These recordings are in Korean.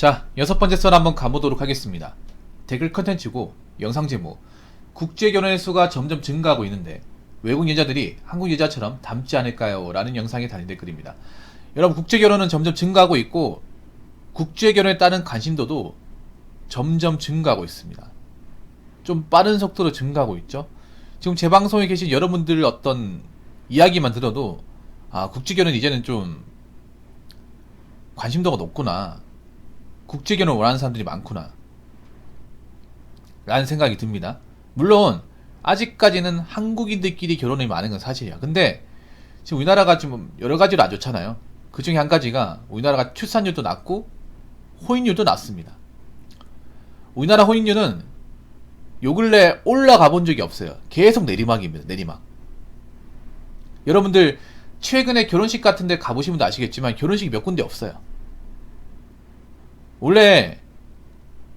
자, 6번째 썰 한번 가보도록 하겠습니다. 댓글 컨텐츠고 영상 제목, 국제결혼의 수가 점점 증가하고 있는데 외국 여자들이 한국 여자처럼 닮지 않을까요? 라는 영상에 달린 댓글입니다. 여러분, 국제결혼은 점점 증가하고 있고 국제결혼에 따른 관심도도 점점 증가하고 있습니다. 좀 빠른 속도로 증가하고 있죠. 지금 제 방송에 계신 여러분들 어떤 이야기만 들어도 국제결혼 이제는 좀 관심도가 높구나, 국제결혼 원하는 사람들이 많구나 라는 생각이 듭니다. 물론 아직까지는 한국인들끼리 결혼이 많은 건 사실이야. 근데 지금 우리나라가 좀 여러 가지로 안 좋잖아요. 그 중에 한 가지가 우리나라가 출산율도 낮고 혼인율도 낮습니다. 우리나라 혼인율은 요 근래 올라가 본 적이 없어요. 계속 내리막입니다. 내리막. 여러분들 최근에 결혼식 같은 데 가보신 분도 아시겠지만 결혼식이 몇 군데 없어요. 원래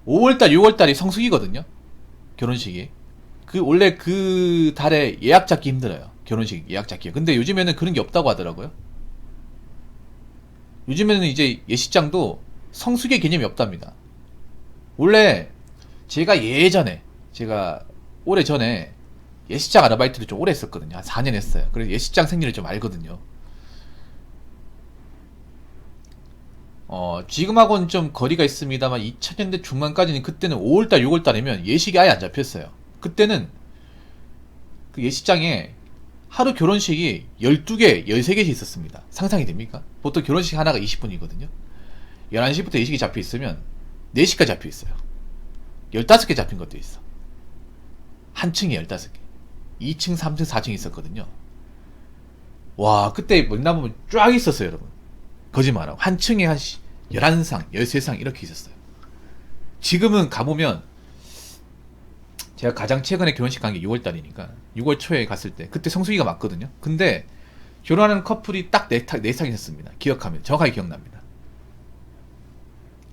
5월달 6월달이 성수기거든요. 결혼식이 원래 그 달에 예약 잡기 힘들어요. 결혼식 예약 잡기. 근데 요즘에는 그런 게 없다고 하더라고요. 요즘에는 이제 예식장도 성수기 개념이 없답니다. 원래 제가 오래전에 예식장 아르바이트를 좀 오래 했었거든요. 한 4년 했어요. 그래서 예식장 생리를 좀 알거든요. 지금하고는 좀 거리가 있습니다만 2000년대 중반까지는, 그때는 5월달 6월달이면 예식이 아예 안 잡혔어요. 그때는 그 예식장에 하루 결혼식이 12개 13개씩 있었습니다. 상상이 됩니까? 보통 결혼식 하나가 20분이거든요 11시부터 예식이 잡혀 있으면 4시까지 잡혀 있어요. 15개 잡힌 것도 있어. 한 층에 15개, 2층 3층 4층 있었거든요. 와, 그때 만나보면 쫙 있었어요. 여러분, 거짓말하고 한 층에 한 11상 13상 이렇게 있었어요. 지금은 가보면, 제가 가장 최근에 결혼식 간 게 6월달이니까 6월 초에 갔을 때 그때 성수기가 맞거든요. 근데 결혼하는 커플이 딱 4상 있었습니다. 기억합니다. 정확하게 기억납니다.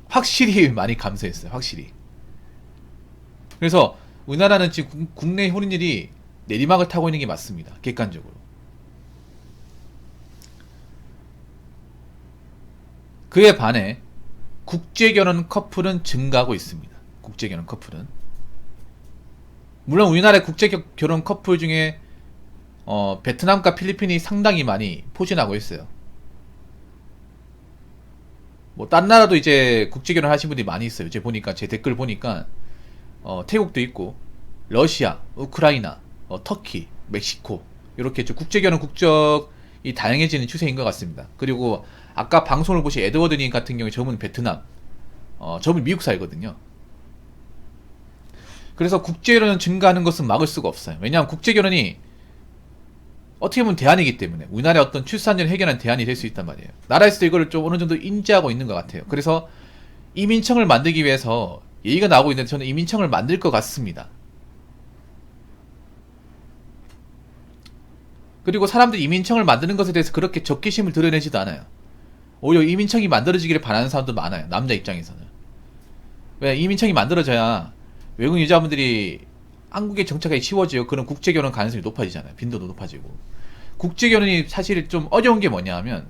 확실히 많이 감소했어요. 확실히. 그래서 우리나라는 지금 국내 혼인율이 내리막을 타고 있는 게 맞습니다. 객관적으로. 그에 반해 국제결혼 커플은 증가하고 있습니다. 국제결혼 커플은. 물론 우리나라의 국제결혼 커플 중에 베트남과 필리핀이 상당히 많이 포진하고 있어요. 뭐 딴 나라도 이제 국제결혼 하신 분들이 많이 있어요. 제 댓글 보니까 태국도 있고, 러시아, 우크라이나, 터키, 멕시코, 이렇게 좀 국제결혼 국적이 다양해지는 추세인 것 같습니다. 그리고 아까 방송을 보신 에드워드님 같은 경우에 저분은 베트남, 저분 미국 살거든요. 그래서 국제결혼은 증가하는 것은 막을 수가 없어요. 왜냐하면 국제결혼이 어떻게 보면 대안이기 때문에, 우리나라의 어떤 출산율 해결하는 대안이 될 수 있단 말이에요. 나라에서도 이거를 좀 어느 정도 인지하고 있는 것 같아요. 그래서 이민청을 만들기 위해서 얘기가 나오고 있는데, 저는 이민청을 만들 것 같습니다. 그리고 사람들이 이민청을 만드는 것에 대해서 그렇게 적개심을 드러내지도 않아요. 오히려 이민청이 만들어지기를 바라는 사람도 많아요. 남자 입장에서는. 왜? 이민청이 만들어져야 외국 여자분들이 한국에 정착하기 쉬워져요. 그런 국제결혼 가능성이 높아지잖아요. 빈도도 높아지고. 국제결혼이 사실 좀 어려운 게 뭐냐 하면,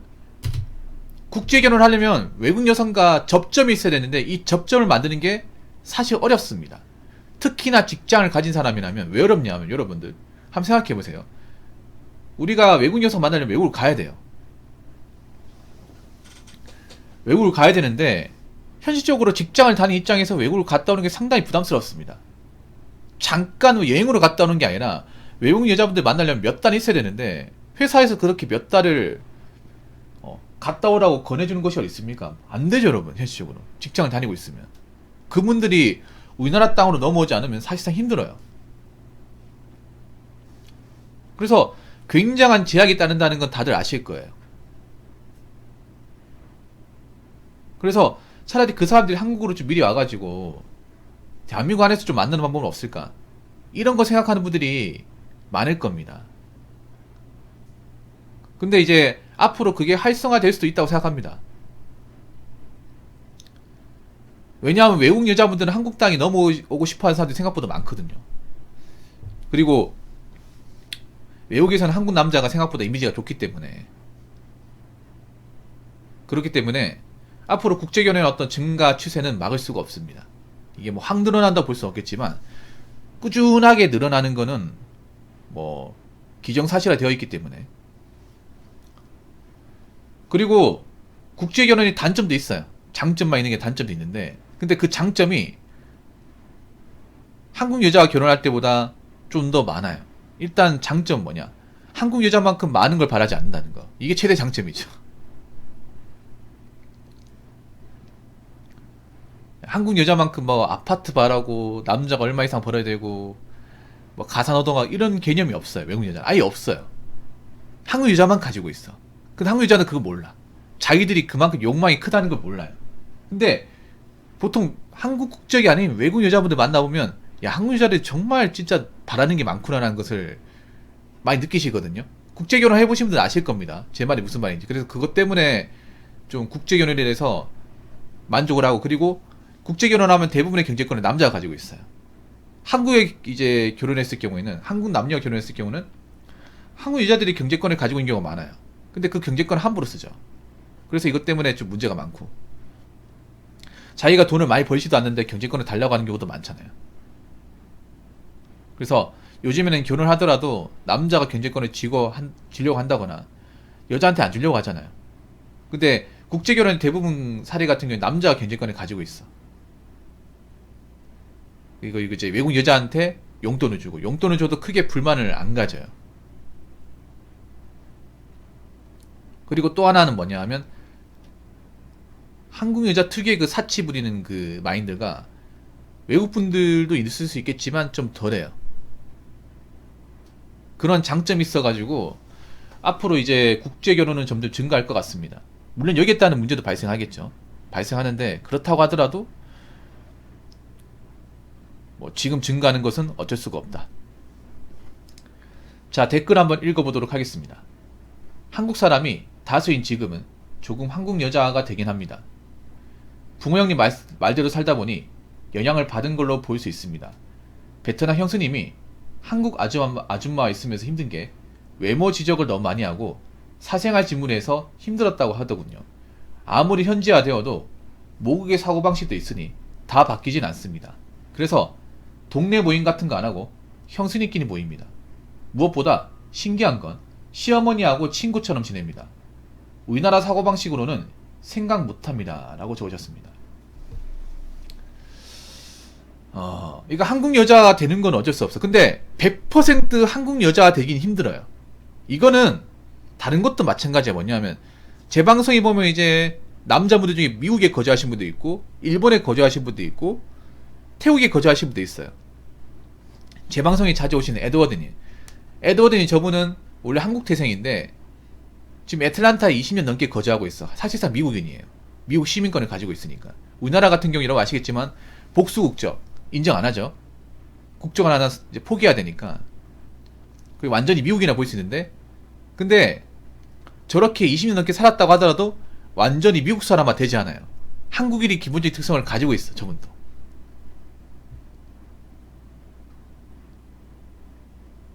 국제결혼을 하려면 외국 여성과 접점이 있어야 되는데 이 접점을 만드는 게 사실 어렵습니다. 특히나 직장을 가진 사람이라면. 왜 어렵냐 하면, 여러분들 한번 생각해 보세요. 우리가 외국 여성 만나려면 외국을 가야 돼요. 외국을 가야 되는데 현실적으로 직장을 다니는 입장에서 외국을 갔다 오는 게 상당히 부담스럽습니다. 잠깐 여행으로 갔다 오는 게 아니라 외국 여자분들 만나려면 몇 달 있어야 되는데, 회사에서 그렇게 몇 달을 갔다 오라고 권해주는 것이 어디 있습니까? 안 되죠, 여러분. 현실적으로 직장을 다니고 있으면 그분들이 우리나라 땅으로 넘어오지 않으면 사실상 힘들어요. 그래서 굉장한 제약이 따른다는 건 다들 아실 거예요. 그래서 차라리 그 사람들이 한국으로 좀 미리 와가지고 대한민국 안에서 좀 만드는 방법은 없을까, 이런 거 생각하는 분들이 많을 겁니다. 근데 이제 앞으로 그게 활성화될 수도 있다고 생각합니다. 왜냐하면 외국 여자분들은 한국 땅에 넘어오고 싶어하는 사람들이 생각보다 많거든요. 그리고 외국에서는 한국 남자가 생각보다 이미지가 좋기 때문에, 그렇기 때문에 앞으로 국제결혼의 어떤 증가 추세는 막을 수가 없습니다. 이게 뭐 확 늘어난다 볼 수는 없겠지만 꾸준하게 늘어나는 거는 뭐 기정사실화 되어 있기 때문에. 그리고 국제결혼이 단점도 있어요. 장점만 있는 게 단점도 있는데, 근데 그 장점이 한국 여자가 결혼할 때보다 좀 더 많아요. 일단 장점 뭐냐? 한국 여자만큼 많은 걸 바라지 않는다는 거. 이게 최대 장점이죠. 한국 여자만큼 뭐 아파트 바라고 남자가 얼마 이상 벌어야 되고 뭐 가사노동학 이런 개념이 없어요. 외국 여자는 아예 없어요. 한국 여자만 가지고 있어. 근데 한국 여자는 그거 몰라. 자기들이 그만큼 욕망이 크다는 걸 몰라요. 근데 보통 한국 국적이 아닌 외국 여자분들 만나보면 야, 한국 여자들 정말 진짜 바라는 게 많구나라는 것을 많이 느끼시거든요. 국제결혼 해보신 분들 아실 겁니다. 제 말이 무슨 말인지. 그래서 그것 때문에 좀 국제결혼에 대해서 만족을 하고, 그리고 국제결혼하면 대부분의 경제권을 남자가 가지고 있어요. 한국에 이제 결혼했을 경우에는, 한국 남녀가 결혼했을 경우는 한국 여자들이 경제권을 가지고 있는 경우가 많아요. 근데 그 경제권을 함부로 쓰죠. 그래서 이것 때문에 좀 문제가 많고, 자기가 돈을 많이 벌지도 않는데 경제권을 달라고 하는 경우도 많잖아요. 그래서 요즘에는 결혼하더라도 남자가 경제권을 지려고 한다거나 여자한테 안 주려고 하잖아요. 근데 국제결혼 대부분 사례 같은 경우에 남자가 경제권을 가지고 있어. 이거 이제 외국 여자한테 용돈을 주고, 용돈을 줘도 크게 불만을 안 가져요. 그리고 또 하나는 뭐냐 하면, 한국 여자 특유의 그 사치 부리는 그 마인드가 외국 분들도 있을 수 있겠지만 좀 덜해요. 그런 장점이 있어가지고 앞으로 이제 국제 결혼은 점점 증가할 것 같습니다. 물론 여기에 따른 문제도 발생하겠죠. 발생하는데, 그렇다고 하더라도 뭐 지금 증가하는 것은 어쩔 수가 없다. 자, 댓글 한번 읽어보도록 하겠습니다. 한국 사람이 다수인 지금은 조금 한국 여자가 되긴 합니다. 붕어 형님 말대로 살다 보니 영향을 받은 걸로 볼 수 있습니다. 베트남 형수님이 한국 아줌마와 있으면서 힘든 게 외모 지적을 너무 많이 하고 사생활 질문에서 힘들었다고 하더군요. 아무리 현지화되어도 모국의 사고방식도 있으니 다 바뀌진 않습니다. 그래서 동네 모임 같은 거 안 하고 형수님끼리 모입니다. 무엇보다 신기한 건 시어머니하고 친구처럼 지냅니다. 우리나라 사고방식으로는 생각 못합니다. 라고 적으셨습니다. 이거 한국 여자가 되는 건 어쩔 수 없어. 근데 100% 한국 여자가 되긴 힘들어요. 이거는 다른 것도 마찬가지야. 뭐냐면 제 방송에 보면 이제 남자분들 중에 미국에 거주하신 분도 있고, 일본에 거주하신 분도 있고, 태국에 거주하신 분도 있어요. 제 방송에 자주 오시는 에드워드님 저분은 원래 한국 태생인데 지금 애틀란타에 20년 넘게 거주하고 있어. 사실상 미국인이에요. 미국 시민권을 가지고 있으니까. 우리나라 같은 경우라고 아시겠지만 복수국적 인정 안 하죠. 국적을 하나 이제 포기해야 되니까. 그게 완전히 미국이나 볼 수 있는데, 근데 저렇게 20년 넘게 살았다고 하더라도 완전히 미국 사람화 되지 않아요. 한국인이 기본적인 특성을 가지고 있어, 저분도.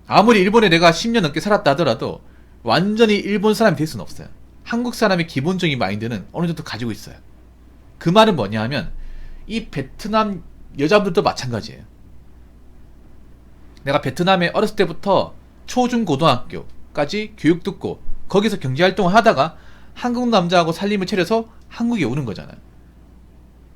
아무리 일본에 내가 10년 넘게 살았다 하더라도 완전히 일본 사람이 될 수는 없어요. 한국 사람의 기본적인 마인드는 어느 정도 가지고 있어요. 그 말은 뭐냐 하면, 이 베트남 여자분들도 마찬가지예요. 내가 베트남에 어렸을 때부터 초중 고등학교까지 교육 듣고 거기서 경제활동을 하다가 한국 남자하고 살림을 차려서 한국에 오는 거잖아요.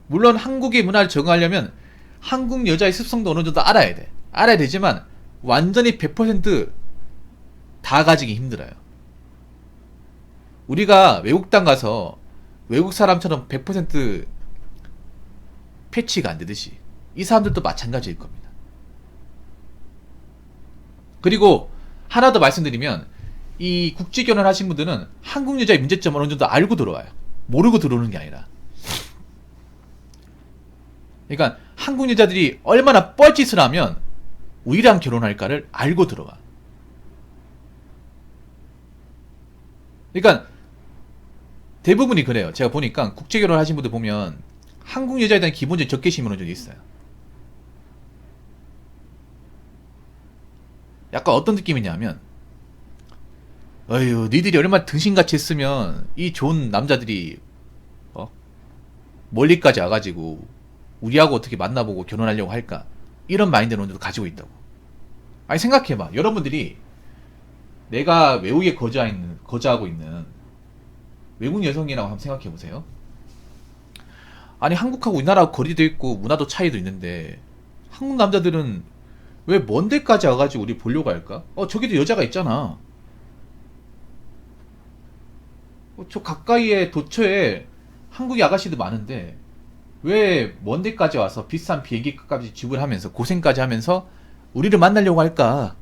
물론 한국의 문화를 적응하려면 한국 여자의 습성도 어느 정도 알아야 돼. 알아야 되지만 완전히 100%다 가지기 힘들어요. 우리가 외국 땅 가서 외국 사람처럼 100% 패치가 안 되듯이 이 사람들도 마찬가지일 겁니다. 그리고 하나 더 말씀드리면, 이 국제결혼 하신 분들은 한국 여자의 문제점을 어느 정도 알고 들어와요. 모르고 들어오는 게 아니라. 그러니까 한국 여자들이 얼마나 뻘짓을 하면 우리랑 결혼할까를 알고 들어와. 그러니까 대부분이 그래요. 제가 보니까 국제결혼 하신 분들 보면 한국 여자에 대한 기본적인 적개심이 어느 정도 있어요. 약간 어떤 느낌이냐면, 어휴, 니들이 얼마나 등신같이 했으면 이 좋은 남자들이 멀리까지 와가지고 우리하고 어떻게 만나보고 결혼하려고 할까? 이런 마인드는 가지고 있다고. 아니 생각해봐. 여러분들이 내가 외국에 거주하고 있는 외국 여성이라고 한번 생각해보세요. 아니 한국하고 우리나라하고 거리도 있고 문화도 차이도 있는데 한국 남자들은 왜 먼 데까지 와가지고 우리 보려고 할까? 저기도 여자가 있잖아. 저 가까이에 도처에 한국의 아가씨도 많은데 왜 먼 데까지 와서 비싼 비행기값까지 지불하면서 고생까지 하면서 우리를 만나려고 할까?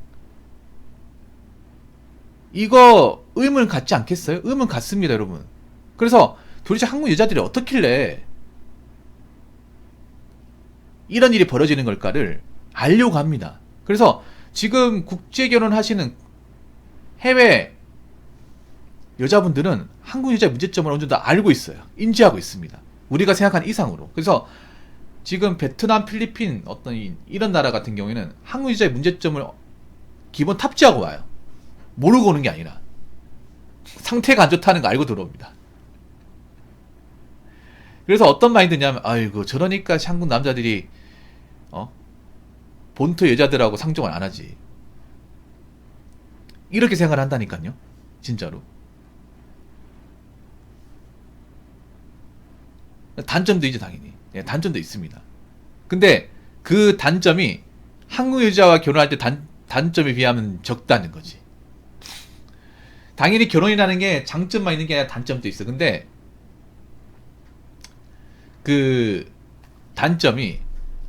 이거 의문 갖지 않겠어요? 의문 갖습니다, 여러분. 그래서 도대체 한국 여자들이 어떻길래 이런 일이 벌어지는 걸까를 알려고 합니다. 그래서 지금 국제결혼 하시는 해외 여자분들은 한국 여자의 문제점을 어느 정도 알고 있어요. 인지하고 있습니다. 우리가 생각한 이상으로. 그래서 지금 베트남, 필리핀 이런 나라 같은 경우에는 한국 여자의 문제점을 기본 탑재하고 와요. 모르고 오는 게 아니라 상태가 안 좋다는 거 알고 들어옵니다. 그래서 어떤 마인드냐면 아이고 저러니까 한국 남자들이 본토 여자들하고 상종을 안 하지. 이렇게 생각을 한다니까요. 진짜로. 단점도 있죠, 당연히. 예, 단점도 있습니다. 근데 그 단점이 한국 여자와 결혼할 때 단점에 비하면 적다는 거지. 당연히 결혼이라는 게 장점만 있는 게 아니라 단점도 있어. 근데 그 단점이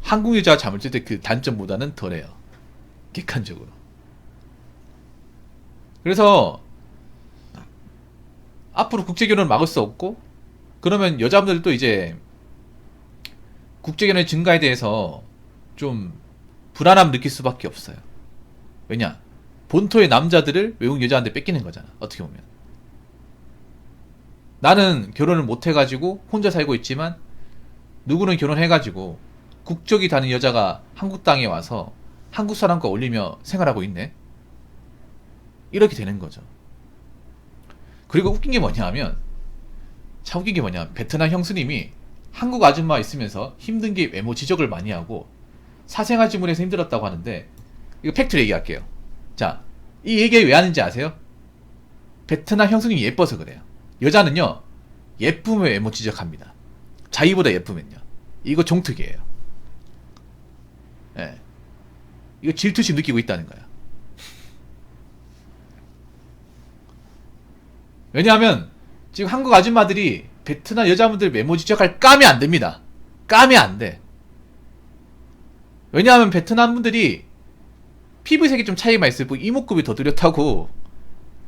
한국 여자가 잠을 잘 때 그 단점보다는 덜해요. 객관적으로. 그래서 앞으로 국제결혼을 막을 수 없고 그러면 여자분들도 이제 국제결혼의 증가에 대해서 좀 불안함 느낄 수밖에 없어요. 왜냐? 본토의 남자들을 외국 여자한테 뺏기는 거잖아. 어떻게 보면. 나는 결혼을 못 해가지고 혼자 살고 있지만 누구는 결혼해가지고 국적이 다른 여자가 한국 땅에 와서 한국 사람과 어울리며 생활하고 있네. 이렇게 되는 거죠. 그리고 웃긴 게 뭐냐 하면 참 웃긴 게 뭐냐, 베트남 형수님이 한국 아줌마 있으면서 힘든 게 외모 지적을 많이 하고 사생활 질문에서 힘들었다고 하는데 이거 팩트를 얘기할게요. 자, 이 얘기 왜 하는지 아세요? 베트남 형수님이 예뻐서 그래요. 여자는요 예쁘면 외모 지적합니다. 자기보다 예쁘면요. 이거 종특이에요. 예. 이거 질투심 느끼고 있다는 거야. 왜냐하면 지금 한국 아줌마들이 베트남 여자분들 외모 지적할 까면 안 됩니다. 까면 안 돼. 왜냐하면 베트남 분들이 피부색이 좀 차이가 있을 뿐 이목구비 더 뚜렷하고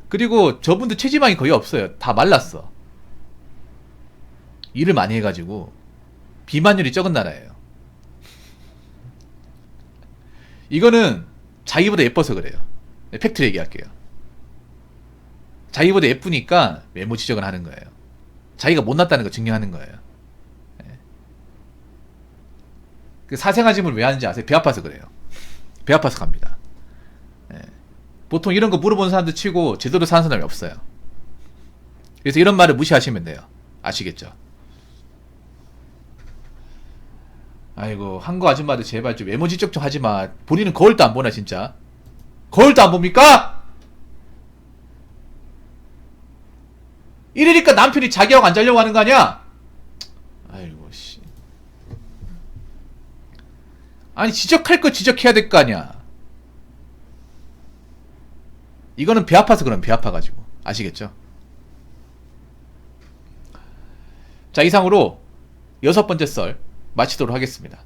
그리고 저분들 체지방이 거의 없어요. 다 말랐어. 일을 많이 해가지고 비만율이 적은 나라예요. 이거는 자기보다 예뻐서 그래요. 네, 팩트를 얘기할게요. 자기보다 예쁘니까 외모 지적을 하는 거예요. 자기가 못났다는 거 증명하는 거예요. 네. 그 사생활 질문을 왜 하는지 아세요? 배 아파서 그래요. 배 아파서 갑니다. 네. 보통 이런 거 물어보는 사람들 치고 제대로 사는 사람이 없어요. 그래서 이런 말을 무시하시면 돼요. 아시겠죠? 아이고 한국 아줌마들 제발 좀 외모 지적 좀 하지마. 본인은 거울도 안 보나 진짜? 거울도 안 봅니까? 이러니까 남편이 자기하고 안 자려고 하는 거 아니야? 아이고 씨. 아니 지적할 거 지적해야 될 거 아니야. 이거는 배 아파서 그럼 배 아파가지고. 아시겠죠? 자 이상으로 6번째 썰 마치도록 하겠습니다.